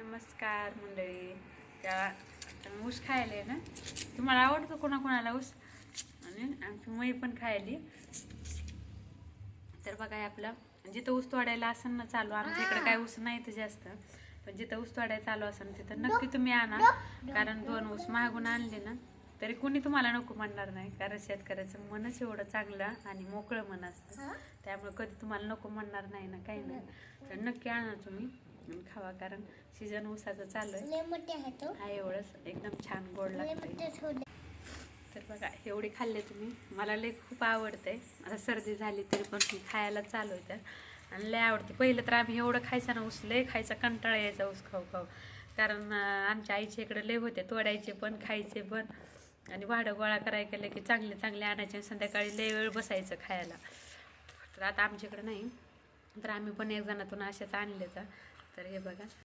नमस्कार मंडळी. त्या ऊस खायला आहे ना, तुम्हाला आवडतो कोणाकोणाला ऊस? आणि आमची मई पण खायली. तर बघा आपलं जिथं ऊस तोडायला असेल ना चालू, आमच्या इकडे काय ऊस नाही तर जास्त, पण जिथं ऊस तोडायला चालू असेल तिथं नक्की तुम्ही आणा. कारण 2 ऊस मागून आणले ना तरी कुणी तुम्हाला नको म्हणणार नाही, कारण शेतकऱ्याचं मनच एवढं चांगलं आणि मोकळं मन असतं, त्यामुळे कधी तुम्हाला नको म्हणणार नाही ना, काही नाही. तर नक्की आणा तुम्ही आणि खावा, कारण सीजन ऊसाचं चालू आहे. हा एवढंच एकदम छान गोड लागतं. तर बघा एवढी खाल्ले तुम्ही, मला लय खूप आवडते. आता सर्दी झाली तरी पण मी खायला चालू आहे आणि लय आवडते. पहिलं तर आम्ही एवढं खायचं ना ऊस, लय खायचा कंटाळा यायचा ऊस खाऊ खाऊ, कारण आमच्या आईच्या इकडे लय होते, तोडायचे पण खायचे पण आणि वाडं गोळा करायला गेलं की चांगले चांगले आणायचे, संध्याकाळी लय वेळ बसायचं खायला. तर आता आमच्याकडे नाही, तर आम्ही पण एक जणातून असेच आणले. तर हे बघा